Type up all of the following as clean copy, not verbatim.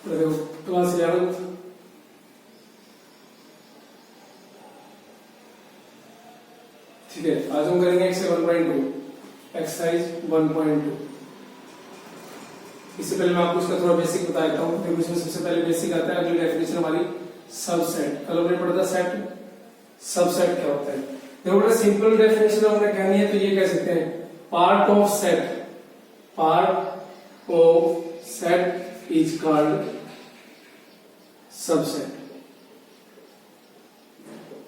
Class 11 ठीक है। आज हम करेंगे एक्सरसाइज 1.2 एक्सरसाइज 1.2। इससे पहले मैं आपको इसका थोड़ा बेसिक बता देता हूँ। देखो इसमें सबसे पहले बेसिक आता है, अगली डेफिनेशन हमारी सबसेट। कल हमने पढ़ा था सेट, सबसेट क्या होता है। देखो बड़ा सिंपल डेफिनेशन हमने कहनी है तो ये कह सकते हैं part of set is called subset.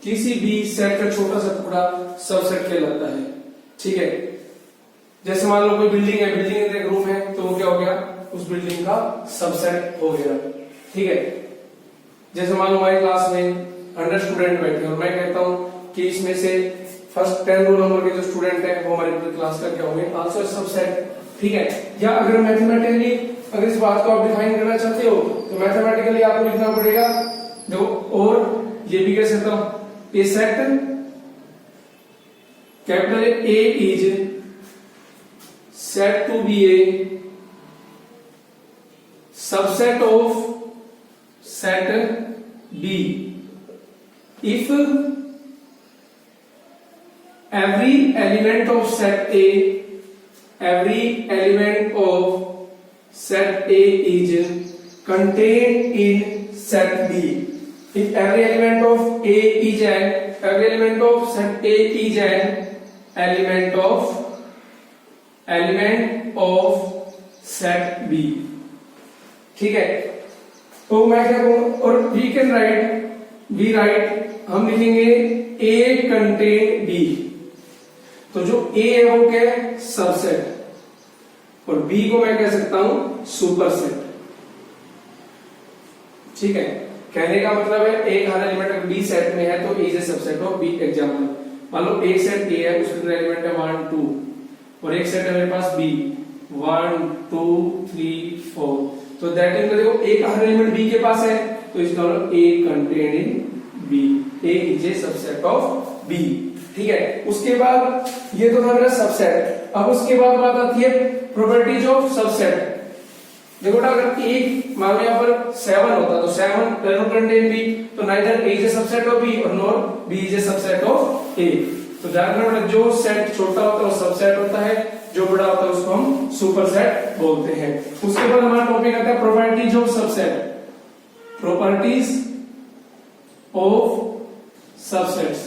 किसी भी सेट का छोटा सा टुकड़ा सबसेट कहलाता है। ठीक है, जैसे मान लो कोई बिल्डिंग है, बिल्डिंग के अंदर एक रूम है तो वो क्या हो गया, उस बिल्डिंग का सबसेट हो गया। ठीक है, जैसे मान लो हमारी क्लास में 100 स्टूडेंट बैठे हैं और मैं कहता हूं कि इसमें से फर्स्ट 10 रोल नंबर के जो स्टूडेंट है वो हमारी पूरी क्लास का क्या होंगे, आल्सो सबसेट। ठीक है, या अगर मैथमेटिकली अगर इस बात को आप डिफाइन करना चाहते हो तो मैथमेटिकली आपको लिखना पड़ेगा देखो, और ये भी कह सकता हूं a set capital A is said to be a subset of set B if every element of set A is contained in set B. If every element of set A is an element of set B। ठीक है, तो मैं क्या कहूं, और we write हम लिखेंगे A contain B। तो जो A है वो क्या है, सबसेट, और B को मैं कह सकता हूं सुपरसेट। ठीक है, कहने का मतलब है एक हर एलिमेंट अगर B सेट में है तो A is a subset of B। Example मान लो एक सेट A है, उसके अंदर एलिमेंट है 1 2, और एक सेट है मेरे पास B 1 2 3 4। तो दैट इज देखो एक हर एलिमेंट B के पास है तो इसका मतलब A contained in B, A is a subset of B। ठीक है, उसके बाद ये तो था मेरा सबसेट। अब उसके बाद बात आती है प्रॉपर्टीज ऑफ सबसेट। देखो ना, अगर एक मान लो यहाँ पर 7 होता तो 7 कैन कंटेन B, तो neither A is a subset of B और nor B is a subset of A। तो ध्यान रखना, जो सेट छोटा होता है वो सबसेट होता है, जो बड़ा होता है उसको हम सुपरसेट बोलते हैं। उसके बाद हमारा टॉपिक आता है properties of subset. Properties of subsets.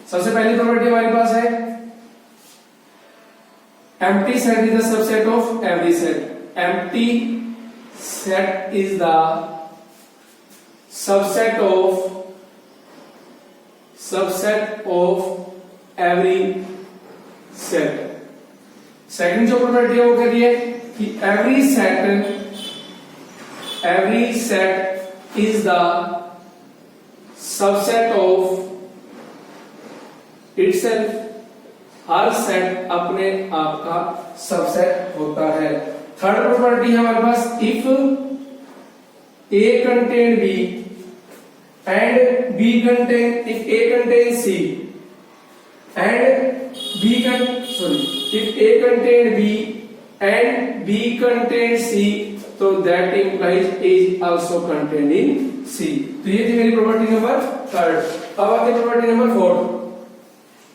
सबसे पहली प्रॉपर्टी हमारे पास है empty set is the subset of every set. Empty set is the subset of every set. Second जो प्रॉपर्टी है वो कह रही है कि every set is the subset of itself. Her set अपने आप का सबसेट होता है। थर्ड प्रॉपर्टी है हमारे पास if A contain B and B contain, if A contains C and if A contain B and B contains C, तो that implies A is also contained in C। तो ये थी मेरी property number third. अब आती है property number fourth.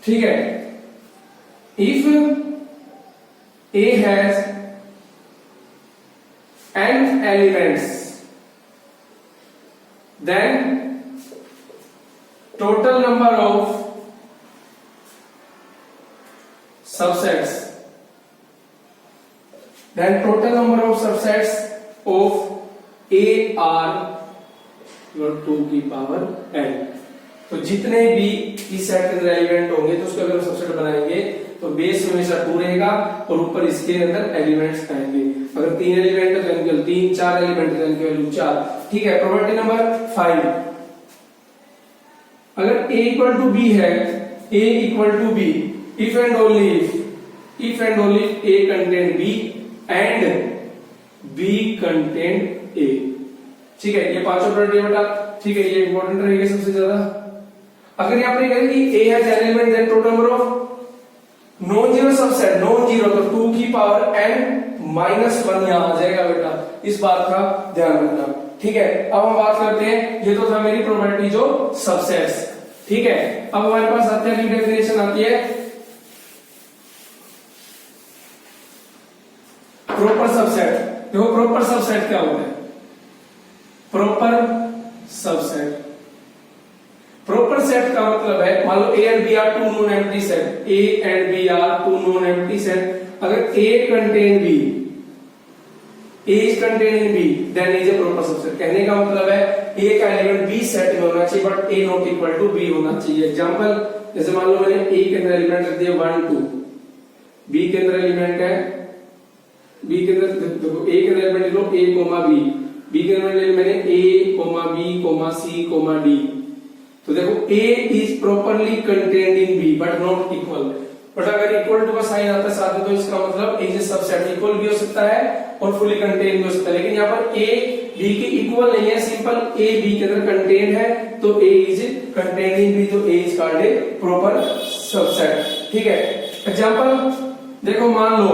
ठीक है, if A has n elements then total number of subsets of A are your 2 की पावर n। तो जितने भी इस सेट के अंदर एलिमेंट होंगे तो उसको अगर सबसेट बनाएंगे तो बेस हमेशा 2 रहेगा और ऊपर इसके अंदर एलिमेंट्स आएंगे। अगर 3 एलिमेंट है तो इनके 3, 4 एलिमेंट है तो इनकी वैल्यू 4। ठीक है, प्रॉपर्टी नंबर 5। अगर A इक्वल टू B है, A equal to B if and only A contain B and B contain A। ठीक है, ये पांचों प्रॉपर्टी बेटा। ठीक है, ये इंपॉर्टेंट रहेगी सबसे ज्यादा। अगर यहाँ पर कहें कि A has element then total number of non zero subset, non zero तो 2 की पावर n -1 यहाँ आ जाएगा बेटा, इस बात का ध्यान रखना। ठीक है, अब हम बात करते हैं, ये तो था मेरी प्रॉपर्टी जो सबसेट्स। ठीक है, अब हमारे पास अत्यधिक डेफिनेशन आती है प्रॉपर सबसेट। देखो प्रॉपर सबसेट क्या होता है? प्रॉपर सबसेट, प्रॉपर सेट का मतलब है, मान लो A and B are two known empty set, A and B are two known empty set, अगर A contain B, A is contained in B, then is a proper subset। कहने का मतलब है A का एलिमेंट B सेट में होना चाहिए but A not equal to B होना चाहिए। एग्जांपल, जैसे मान लो मैंने A के अंदर एलिमेंट रख दिया 1 2, B के अंदर एलिमेंट है, B के अंदर देखो A के अंदर element low A B, B के अंदर मैंने A B C D, तो देखो A is properly contained in B but not equal. But अगर इक्वल टू का साइन आता है साथ में तो इसका मतलब A इज सबसेट, इक्वल भी हो सकता है और फुली कंटेन्ड भी हो सकता है, लेकिन यहाँ पर A B की इक्वल नहीं है, सिंपल A B के अंदर कंटेन्ड है तो A is contained in B, तो A is called a proper subset. ठीक है, एग्जांपल देखो, मान लो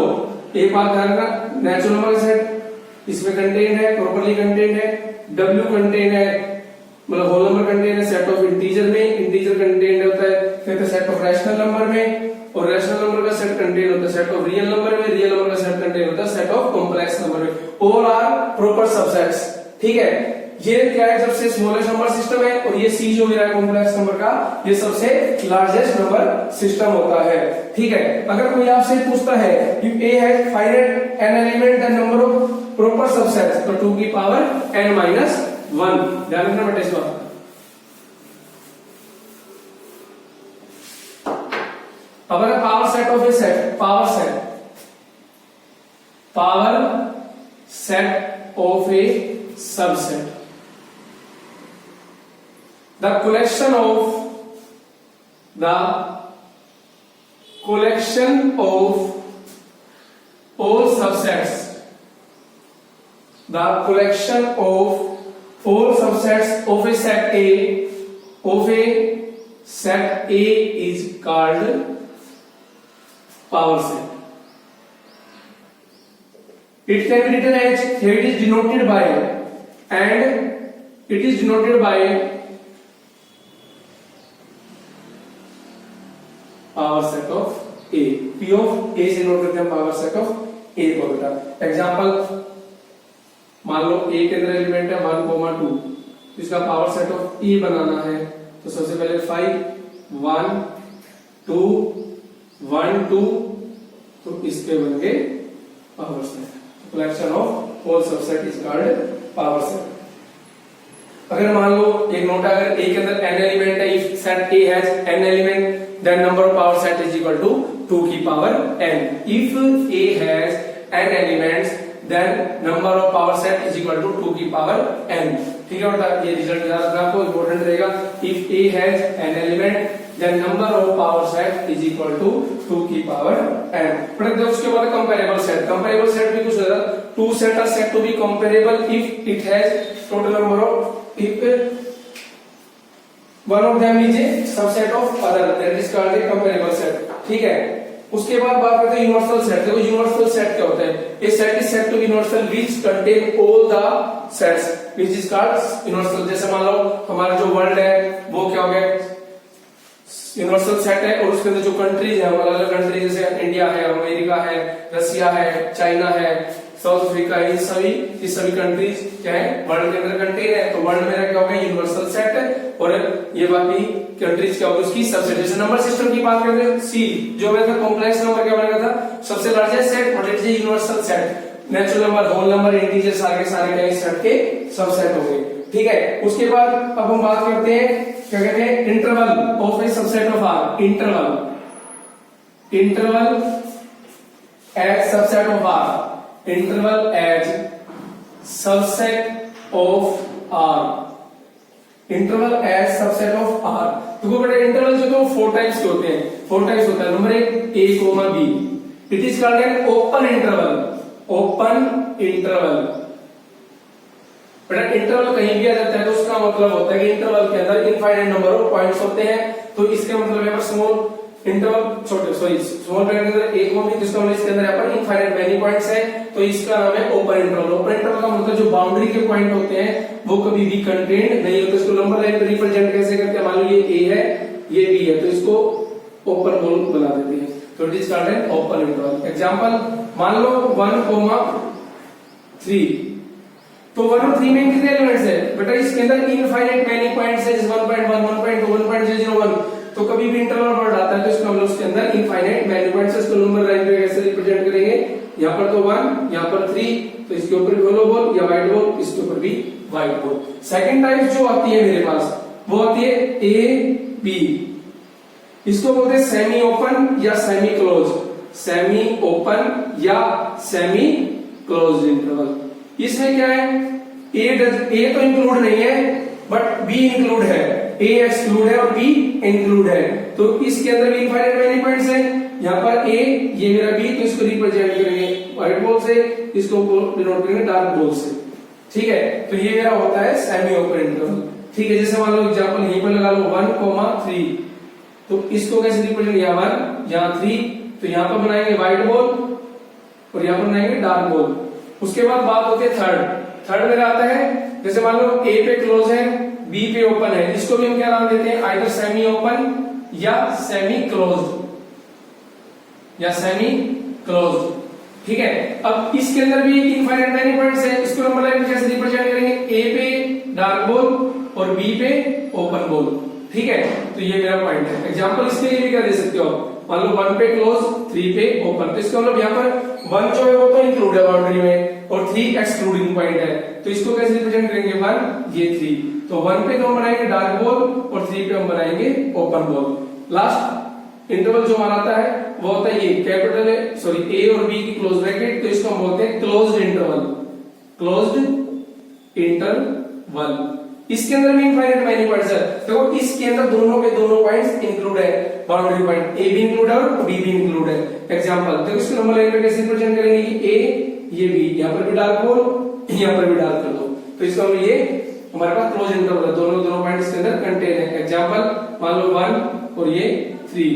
एक बात ध्यान रखना, नेचुरल नंबर सेट इसमें कंटेन्ड है, प्रॉपरली कंटेन्ड है, W कंटेन्ड है, मतलब होल नंबर कंटेन है सेट ऑफ इंटीजर में, इंटीजर कंटेन होता है फिर सेट ऑफ रैशनल नंबर में, और रैशनल नंबर का सेट कंटेन होता है सेट ऑफ रियल नंबर में, रियल नंबर का सेट कंटेन होता है सेट ऑफ कॉम्प्लेक्स नंबर में। All are proper subsets. ठीक है, ये क्या है, सबसे स्मॉलेस्ट नंबर सिस्टम है, और ये C जो मेरा कॉम्प्लेक्स नंबर का ये सबसे लार्जेस्ट नंबर सिस्टम होता है। ठीक है, अगर कोई आपसे पूछता है if A has finite n element the number of proper subsets, तो 2 की पावर n minus 1, ध्यान रखना बेटा इस बात। अब अगर power set of A set, power set of a subset, the collection of all subsets, the collection of all subsets of a set A is called power set. It can be written as, here it is denoted by, and it is denoted by power set of A, P of A से note करते हैं power set of A को बेटा। Example, मान लो A के अंदर element है 1 2, तो इसका पावर सेट ऑफ E बनाना है, तो सबसे पहले 5 1 2 1 2, तो इसके बन गए power set. Collection of all subset is called power set. अगर मान लो एक नोट, अगर A के अंदर n एलिमेंट है, if set A has n element, then number of power set is equal to 2 की power n। if A has n elements, then number of power set is equal to 2 की power n। ठीक है बेटा, ये result याद रखना आपको, important रहेगा। if A has n element, then number of power set is equal to 2 की पावर n। फिर उसके बाद कंपैरेबल सेट, कंपैरेबल सेट भी कुछ होता है, 2 set are said to be comparable if it has total number of, if one of them is a subset of other, that is called a comparable set। ठीक है, उसके बाद बात करते हैं यूनिवर्सल सेट। देखो यूनिवर्सल सेट क्या होता है, a set is said to be universal which contain all the sets which is called universal। जैसे मान लो हमारा जो वर्ल्ड है वो क्या हो गया, यूनिवर्सल सेट है, और उसके अंदर जो कंट्रीज है, अलग अलग कंट्रीज जैसे इंडिया है, अमेरिका है, रसिया है, चाइना है, साउथ अफ्रीका, ये सभी कंट्रीज क्या है वर्ल्ड के अंदर कंटेन है, तो वर्ल्ड मेरा क्या होगा यूनिवर्सल सेट है, और ये बाकी कंट्रीज क्या होगा उसकी सबसेट। जैसे नंबर सिस्टम की बात करते हैं, सी जो मेरा कॉम्प्लेक्स नंबर क्या बनेगा था, सबसे largest set, but it is universal set. Natural number, whole number, integer सारे क्या इस सेट के सबसेट हो गए। ठीक है, उसके बाद अब हम बात करते हैं क्या कहते हैं, interval of a subset of R. Interval as subset of R, interval as subset of R, interval as subset of R। देखो बेटा इंटरवल जो तो 4 टाइप्स के होते हैं, 4 टाइप्स होता है। Number 1 A, B, it is called an open interval. Open interval बेटा, इंटरवल कहीं भी आ जाता है तो उसका मतलब होता है कि इंटरवल के अंदर इनफाइनाइट नंबर ऑफ पॉइंट्स होते हैं, तो इसका मतलब है स्मॉल इंटरवल, छोटे सॉरी स्मॉल ब्रैकेट के अंदर एक को भी, तो इसका मतलब इसके अंदर यहाँ पर इनफाइनाइट मैनी पॉइंट्स है, तो इसका नाम है ओपन इंटरवल। ओपन इंटरवल का मतलब जो बाउंड्री के पॉइंट होते हैं वो कभी भी कंटेंट नहीं होते। इसको नंबर लाइन पे रिप्रेजेंट कैसे करते हैं, मान लो ये ए है ये बी है, तो इसको ओपन होल बना देते हैं, तो it is called an open interval. Example मान लो 1,3, तो 1 और 3 में कितने एलिमेंट्स है बेटा, इसके अंदर इनफाइनाइट मैनी पॉइंट्स है, जैसे 1.1 1.2 1.001, तो कभी भी इंटरवल बढ़ जाता है तो इसका मतलब उसके अंदर इनफाइनाइट मैनी पॉइंट्स है। इसको नंबर लाइन पे कैसे रिप्रेजेंट करेंगे, यहाँ पर तो 1, यहाँ पर 3, तो इसके ऊपर भी येलो बॉल या व्हाइट बॉल, इसके ऊपर भी व्हाइट बॉल। सेकंड टाइप जो आती है मेरे पास वो आती है ए बी, इसको बोलते हैं सेमी ओपन या सेमी क्लोज, सेमी ओपन या सेमी क्लोज इंटरवल। इसमें क्या है, ए तो इंक्लूड नहीं है बट बी इंक्लूड है, ए एक्सक्लूड है और बी इंक्लूड है, तो इसके अंदर भी इनफाइनाइट मैनी पॉइंट्स है। यहाँ पर ए ये मेरा बी, तो इसको रिप्रेजेंट करेंगे व्हाइट बॉल से, इसको डिनोट करेंगे डार्क बॉल से, ठीक है। तो ये मेरा होता है सेमी ओपन इंटरवल, ठीक है। जैसे मान लो एग्जांपल यहीं पर लगा लो 1,3, तो इसको कैसे रिप्रेजेंट, यहाँ 1 यहाँ 3, तो यहाँ पर बनाएंगे व्हाइट बॉल और यहाँ पर बनाएंगे डार्क बॉल। उसके बाद बात होती है थर्ड मेरा आता है, जैसे मान लो ए पे क्लोज है बी पे ओपन है, इसको भी हम क्या नाम देते हैं, आइदर सेमी ओपन या सेमी क्लोज्ड या सेमी क्लोज्ड, ठीक है। अब इसके अंदर भी इनफाइनाइट मैनी पॉइंट्स है, इसको नंबर लाइन पे कैसे रिप्रेजेंट करेंगे, ए पे डार्क बॉल और बी पे ओपन बॉल, ठीक है। तो ये मेरा पॉइंट है। एग्जांपल इसके लिए भी क्या दे सकते हो, मान लो 1 पे क्लोज 3 पे ओपन, तो इसका मतलब यहाँ पर 1 जो है वो तो इंक्लूड है बाउंड्री में और 3 एक्सक्लूडिंग पॉइंट है, तो इसको कैसे रिप्रेजेंट करेंगे, 1 ये 3, तो 1 पे तो हम बनाएंगे डार्क बॉल और 3 पे हम बनाएंगे ओपन बॉल। लास्ट इंटरवल जो हमारा आता है वो होता है ये कैपिटल है, सॉरी ए और बी की क्लोज ब्रैकेट, तो इसको हम बोलते हैं क्लोज्ड इंटरवल, क्लोज्ड इंटरवल। इसके अंदर भी इनफाइनाइट मैनी पॉइंट्स है, देखो इसके अंदर दोनों के दोनों पॉइंट्स इंक्लूड है, बाउंड्री पॉइंट ए भी इंक्लूड है और बी भी इंक्लूड है। एग्जांपल देखो इसको नंबर लाइन पे कैसे रिप्रेजेंट करेंगे कि ए ये बी, यहाँ पर भी डार्क बॉल यहाँ पर भी डार्क कर दो, तो इसका मतलब ये हमारे पास क्लोज इंटरवल है, दोनों पॉइंट इसके अंदर कंटेन है। एग्जांपल मान लो 1 और ये 3,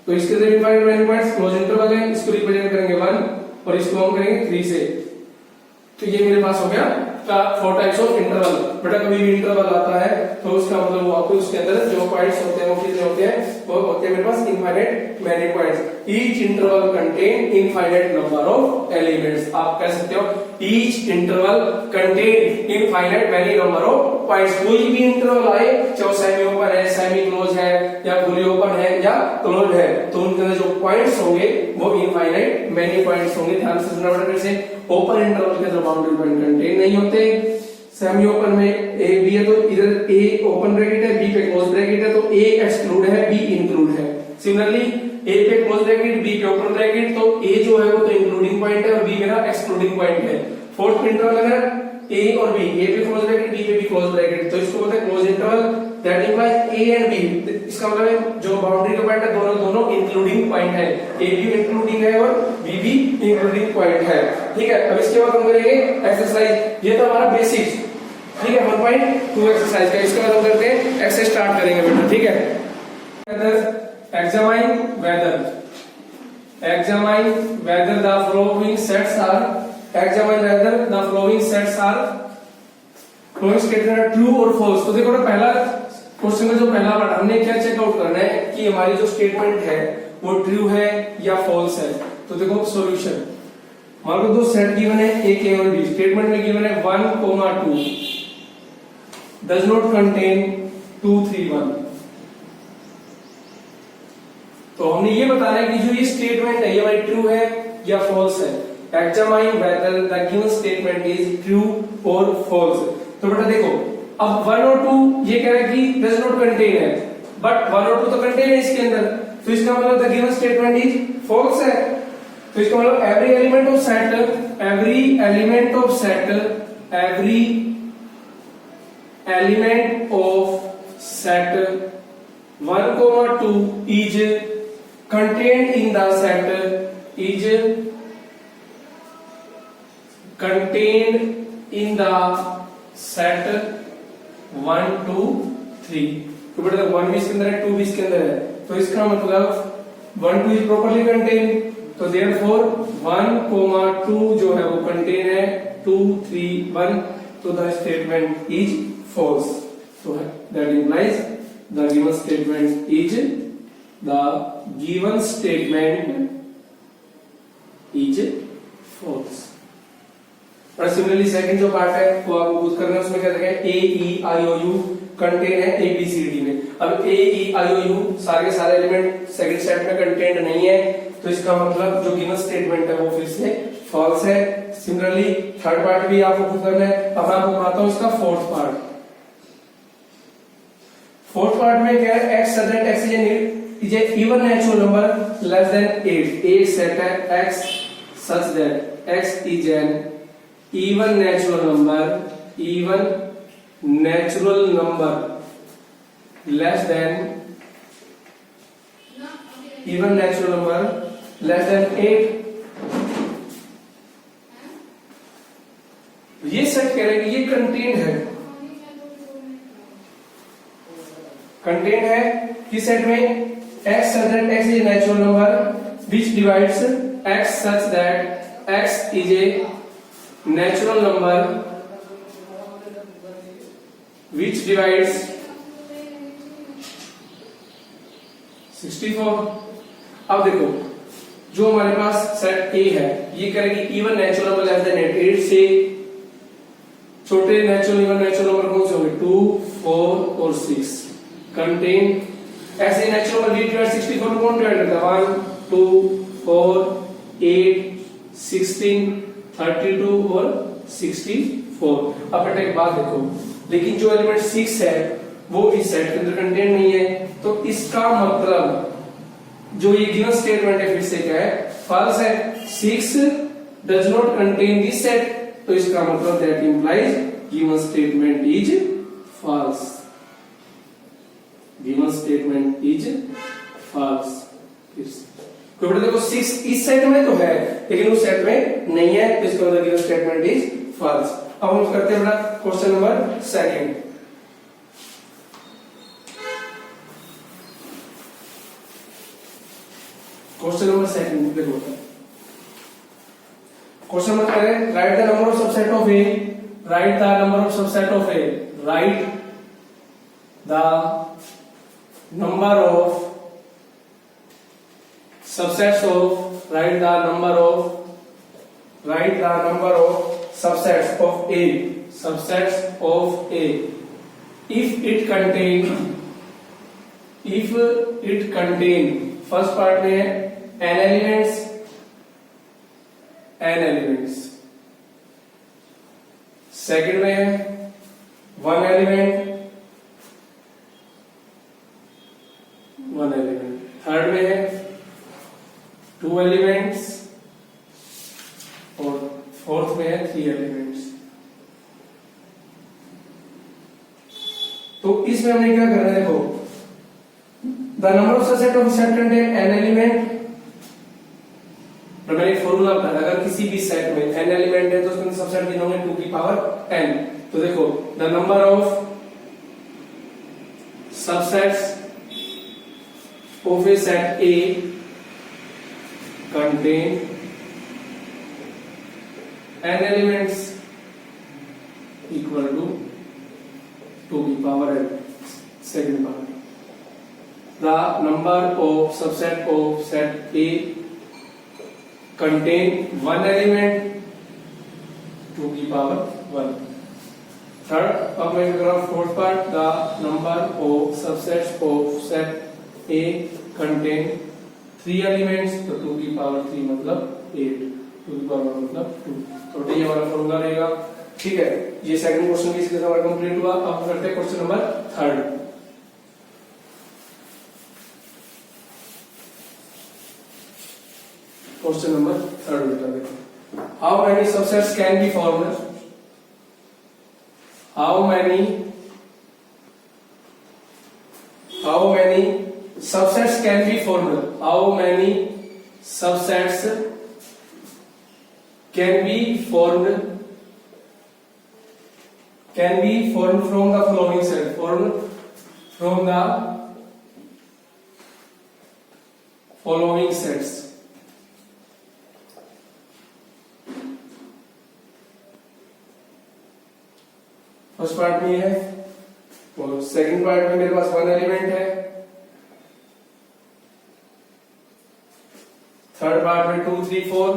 तो इसके अंदर infinite many points close interval है, इसको रिप्रेजेंट करेंगे 1 और इसको हम करेंगे 3 से, तो ये मेरे पास हो गया 4 टाइप्स ऑफ इंटरवल। बेटा कभी भी इंटरवल आता है तो उसका मतलब वो आपको उसके अंदर जो पॉइंट्स होते हैं वो कितने होते हैं, वो होते हैं मेरे पास infinite many points. Each interval contain infinite number of elements, आप कह सकते हो each interval contain infinite many number of points. कोई भी इंटरवल आए चाहे सेमी ओपन है, सेमी क्लोज है या फुली ओपन है या क्लोज है, तो उनके अंदर जो पॉइंट्स होंगे वो इनफाइनाइट मैनी पॉइंट्स होंगे। ध्यान से सुनना बेटा, जैसे ओपन इंटरवल के अंदर बाउंड्री पॉइंट कंटेन नहीं होते, सेमी ओपन में ए बी है तो इधर ए ओपन ब्रैकेट है बी पे क्लोज ब्रैकेट है, तो ए एक्सक्लूड है बी इंक्लूड है। सिमिलरली ए पे क्लोज ब्रैकेट बी पे ओपन ब्रैकेट, तो ए जो है वो तो इंक्लूडिंग पॉइंट है और बी मेरा एक्सक्लूडिंग पॉइंट है। फोर्थ इंटरवल अगर ए और बी, ए पे क्लोज ब्रैकेट बी पे भी क्लोज ब्रैकेट, तो इसको बोलते हैं close interval, that implies a and b, इसका मतलब है जो बाउंड्री का पॉइंट है दोनों इंक्लूडिंग पॉइंट है, ए भी इंक्लूडिंग है और बी भी इंक्लूडिंग पॉइंट है, ठीक है। अब इसके बाद हम करेंगे एक्सरसाइज, ये तो हमारा बेसिक्स, ठीक है, 1.2 एक्सरसाइज का। इसके बाद हम करते हैं एक्सरसाइज स्टार्ट करेंगे बेटा, ठीक है। examine whether the following sets are following statement are true or false। तो देखो ना पहला क्वेश्चन का जो पहला पार्ट हमने क्या चेकआउट करना है कि हमारी जो स्टेटमेंट है वो ट्रू है या फॉल्स है। तो देखो सॉल्यूशन, मान लो दो सेट गिवन है ए के और बी, स्टेटमेंट में गिवन है 1,2 does not contain 2, 3, 1। तो हमने ये बताना है कि जो ये स्टेटमेंट है ये हमारी ट्रू है या फॉल्स है। Examine whether the given statement is true or false। तो बेटा देखो अब 1 और 2 ये कह रहा है कि does not contain है, बट 1 और 2 तो कंटेन है इसके अंदर, तो इसका मतलब the given statement is false है। तो इसका मतलब every element of set 1,2 is contained in the set 1, 2, 3। तो बेटा 1 भी इसके अंदर है 2 भी इसके अंदर है, तो इसका मतलब 1 2 इज प्रोपरली कंटेन, तो देयरफॉर 1 2 जो है वो कंटेन है 2 3 1, तो द स्टेटमेंट इज फॉल्स। तो that implies the given statement is false. और सिमिलरली सेकंड जो पार्ट है वो आपको यूज करना है, उसमें क्या देखा है ए ई आई ओ यू कंटेन है ए बी सी डी में। अब ए ई आई ओ यू सारे सारे एलिमेंट सेकंड सेट में कंटेंट नहीं है, तो इसका मतलब जो गिवन स्टेटमेंट है वो फिर से फॉल्स है। सिमिलरली थर्ड पार्ट भी आपको खुद करना है। अब मैं आपको बताता हूं इसका फोर्थ पार्ट। फोर्थ पार्ट में क्या है, x such that x is a even natural number less than 8। एक सेट है x such that x is an even natural number less than 8। ये सेट कह रहे हैं कि ये कंटेंट है किस सेट में, x such that x is a natural number which divides x such that x is a natural number which divides 64। अब देखो जो हमारे पास सेट A है ये करेगी even natural number less than 8 से छोटे नेचुरल नंबर कौन से होंगे 2 4 और 6 कंटेन ऐसे नेचुरल नंबर डिवाइड 64 को कौन डिवाइड करता है 1 2 4 8 16 32 और 64। अब बेटा एक बात देखो, लेकिन जो एलिमेंट 6 है वो इस सेट के अंदर कंटेन नहीं है, तो इसका मतलब जो ये गिवन स्टेटमेंट है फिर से क्या है, फॉल्स है। 6 does not contain this set, तो इसका मतलब that implies given statement is false. Given statement is false. तो बेटा देखो 6 इस सेट में तो है लेकिन उस सेट में नहीं है, तो इसका मतलब गिवन स्टेटमेंट इज फॉल्स। अब हम करते हैं बेटा question number second. Question number second देखो, क्वेश्चन नंबर करें right the number of subset of A, right the number of subset of A, right the number of subsets of, write the number of subsets of A, subsets of A if it contain first part में है n elements, second में है 1 element, third में है 2 elements और fourth में है 3 elements. तो इसमें हमने क्या करना है, देखो the number of subset of set contain n element. मैंने एक फॉर्मूला बताया, अगर किसी भी सेट में n एलिमेंट है तो उसके अंदर सबसेट गिवन होंगे 2 की पावर n। तो देखो the number of subsets of A set A contain n elements equal to 2 की power n। second part, the number of subset of set A contain 1 element 2 की power 1। third, अब मैं कर रहा हूं fourth part, the number of subsets of set A contain 3 elements, तो 2 की power 3 मतलब 8, 2 की पावर मतलब 2। तो ये हमारा फॉर्मूला रहेगा। ठीक है, ये सेकंड क्वेश्चन भी इसके साथ कंप्लीट हुआ। अब करते हैं question number third. Question number third बेटा देखो, how many subsets can be formed, how many subsets can be formed, how many subsets can be formed from the following set, formed from the following sets. First part में है और second part में मेरे पास one element है, third part में 2 3 4,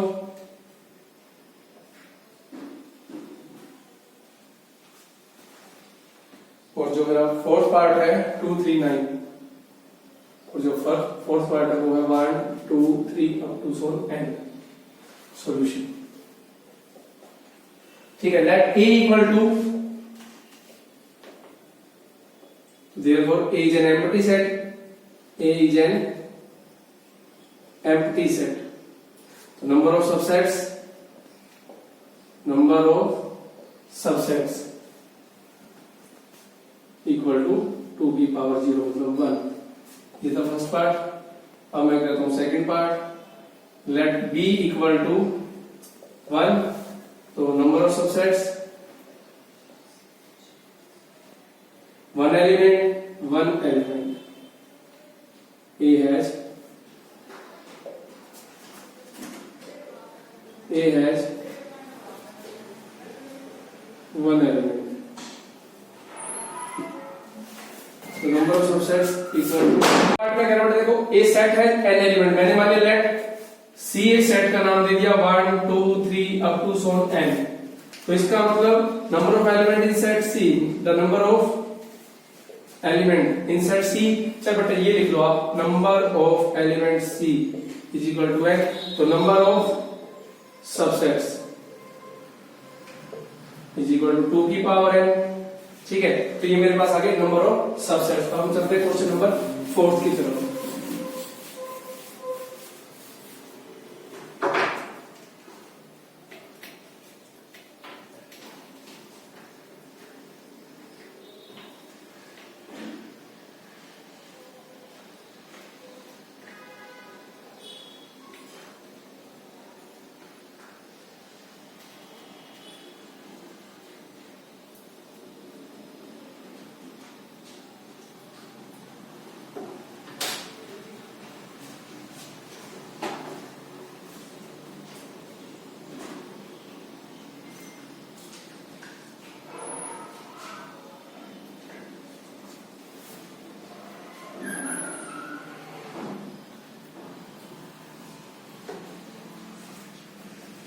और जो मेरा फोर्थ पार्ट है 2 3 9, और जो फोर्थ पार्ट है वो है 1 2 3 up to so and solution. ठीक है, let A equal to, therefore A is an empty set. A is an empty set. So number of subsets equal to 2 की पावर 0 मतलब 1। ये था फर्स्ट पार्ट। अब मैं करता हूं second part. Let B equal to 1, तो number of subsets, one element, A has one element, so number of subsets equal to, part में कहना देखो A सेट है n एलिमेंट, मैंने मान लिया लेट C A सेट का नाम दे दिया 1 2 3 अप टू सो n, तो इसका मतलब number of element in set C, the number of element in set C, चल बेटा ये लिख लो आप, number of element C is equal to n, तो number of subsets is equal to 2 की पावर n। ठीक है, तो ये मेरे पास आ गए नंबर ऑफ सबसेट्स। अब हम चलते हैं क्वेश्चन नंबर 4 की तरफ।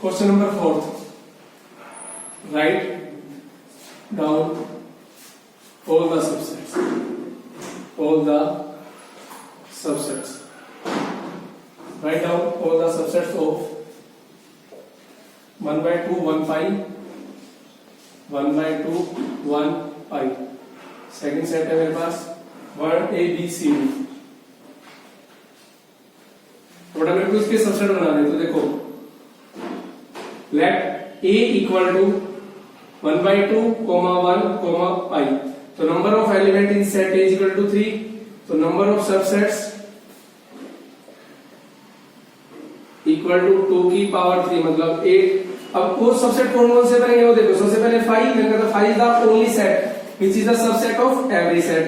Question number 4, write down all the subsets, write down all the subsets of 1 by 2 1 pi, 1 by 2 1 pi। Second set है मेरे पास 1 A B C D। तो मेरे को इसके सबसेट बनाने, तो देखो let A equal to 1 by 2 1 pi, तो number of element in set A is equal to 3, तो number of subsets equal to 2 की पावर 3 मतलब 8। अब वो सबसेट कौन कौन से बनेंगे वो देखो, सबसे पहले 5, मैंने कहा 5 is the only set which is the subset of every set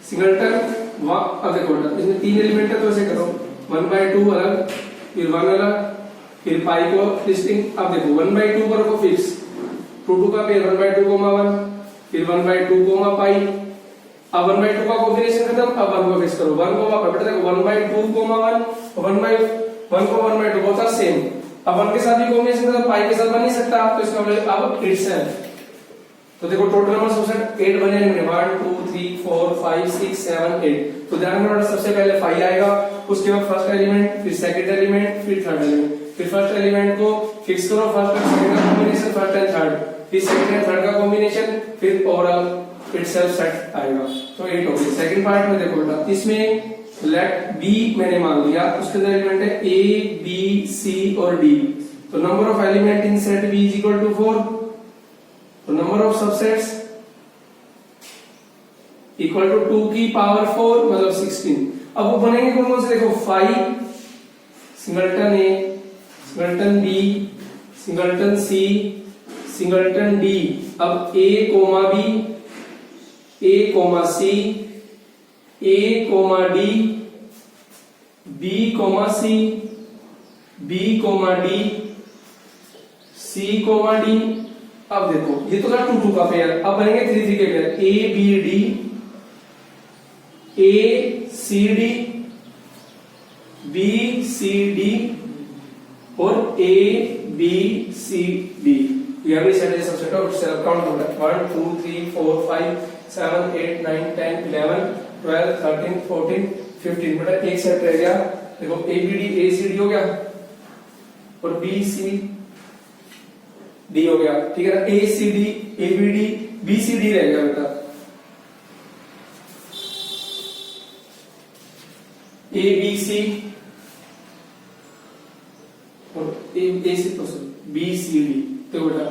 singleton. अब देखो इसमें 3 एलिमेंट है, तो ऐसे करो 1 by 2 अलग, फिर 1 अलग, फिर पाई को डिस्टिंक्ट। अब देखो 1 by 2 पर को फिक्स, 2 का पेयर 1 by 2 1, फिर 1 by 2 पाई। अब 1 by 2 का कॉम्बिनेशन खत्म, अब 1 को फिक्स करो, 1 को बेटा देखो 1 by 2 1, 1 by 1 को 1 by 2 बोथ आर सेम। अब 1 के साथ भी कॉम्बिनेशन खत्म, पाई के साथ बन नहीं सकता, तो इसका मतलब अब इट्स है। तो देखो टोटल नंबर सबसेट 8 बने हैं, 1 2 3 4 5 6 7 8। तो ध्यान रखना सबसे पहले 5 आएगा, उसके बाद फर्स्ट एलिमेंट, फिर सेकंड एलिमेंट, फिर थर्ड एलिमेंट, फिर फर्स्ट एलिमेंट को फिक्स करो, फर्स्ट एंड सेकंड का कॉम्बिनेशन, फर्स्ट एंड थर्ड, फिर सेकंड एंड थर्ड का कॉम्बिनेशन, फिर ओवरऑल इटसेल्फ सेट आएगा। तो 8 हो गई। सेकंड पार्ट में देखो बेटा, इसमें लेट B मैंने मान लिया, उसके अंदर एलिमेंट है A B C और D, तो number of element in set B is equal to 4, तो number of subsets equal to 2 की पावर 4 मतलब 16। अब वो बनेंगे कौन कौन से देखो, 5 singleton A, singleton B, singleton C, singleton D। अब A comma B, A comma C, A comma D, B, C, B, D, C, D। अब देखो ये तो था 2 2 का पेयर, अब बनेंगे 3 3 के pair, A, B, D, A, C, D, B, C, D और A, B, C, D। ये भी सेट है सबसेट ऑफ सेल्फ काउंट होगा 1 2 3 4 5 7 8 9 10 11 12 13 14 15 बेटा एक सेट रह गया। देखो ABD ACD हो गया और BC D हो गया, ठीक है ना। ACD ABD BCD रह गया बेटा, ABC और BCD तो बेटा,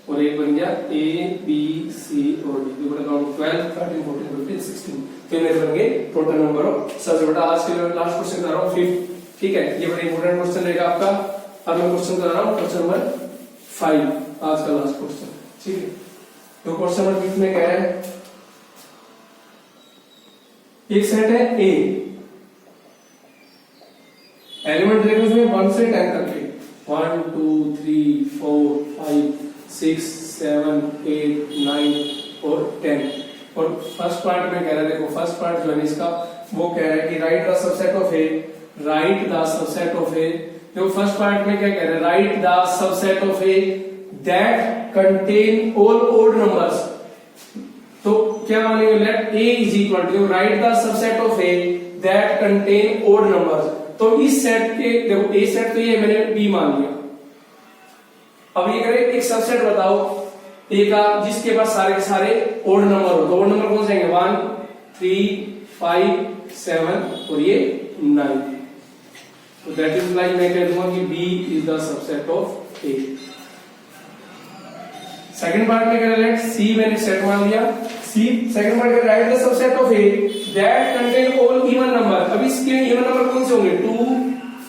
और एक बन गया ABC और D। तो बेटा काउंट 12 13 14 15 16, तो मेरे बन गए टोटल नंबर ऑफ सब्स। बेटा आज के लास्ट क्वेश्चन कर रहा हूँ 5, ठीक है। ये बड़ा इंपॉर्टेंट क्वेश्चन रहेगा आपका। अब मैं क्वेश्चन कर रहा हूँ क्वेश्चन नंबर 5, आज का लास्ट क्वेश्चन, ठीक है। तो क्वेश्चन नंबर 5 में क्या है, एक सेट है A, एलिमेंट देखो उसमें 1 से 10 तक के 1 2 3 4 5 6 7 8 9 और 10। और फर्स्ट पार्ट में कह रहा है, देखो फर्स्ट पार्ट जो है इसका वो कह रहा है कि right the subset of A, right the subset of A. देखो फर्स्ट पार्ट में क्या कह रहा है, right the subset of A that contain all odd numbers. तो क्या मानेंगे, let A is equal to, right the subset of A that contain odd numbers. तो इस सेट के, देखो ए सेट तो ये मैंने बी मान लिया। अब ये करें एक सबसेट बताओ ए का जिसके पास सारे के सारे ओड नंबर हो। तो ओड नंबर कौन से आएंगे, 1 3 5 7 और ये 9। तो दैट इज लाइक मैं कह दूंगा कि B is the subset of A. Second part में कह रहा है सी, मैंने सेट मान लिया सी। सेकंड पार्ट का right the subset of A that contain all even number. अब इसके इवन नंबर कौन से होंगे, 2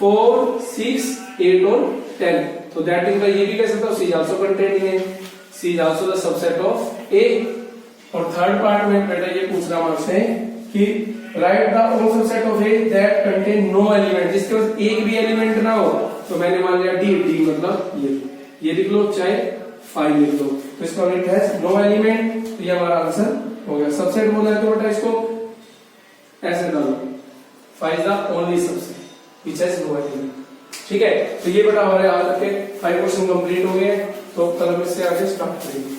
4 6 8 और 10। तो दैट इज, ये भी कह सकता हूं सी आल्सो कंटेनिंग है, C is also the subset of A. और थर्ड पार्ट में बेटा ये पूछ रहा हूं आपसे कि right the all subset of A that contain no element, जिसके पास एक भी एलिमेंट ना हो। तो मैंने मान लिया डी, डी मतलब ये लिख लो चाहे 5 लिख लो। तो इसका इट हैज नो एलिमेंट, तो ये हमारा आंसर हो गया। सबसेट बोला है तो बेटा इसको ऐसे डालो, 5 is the only subset which has no element, ठीक है। तो ये बेटा हमारे आज के 5 क्वेश्चन कंप्लीट हो गए। तो कल से आगे स्टार्ट करेंगे।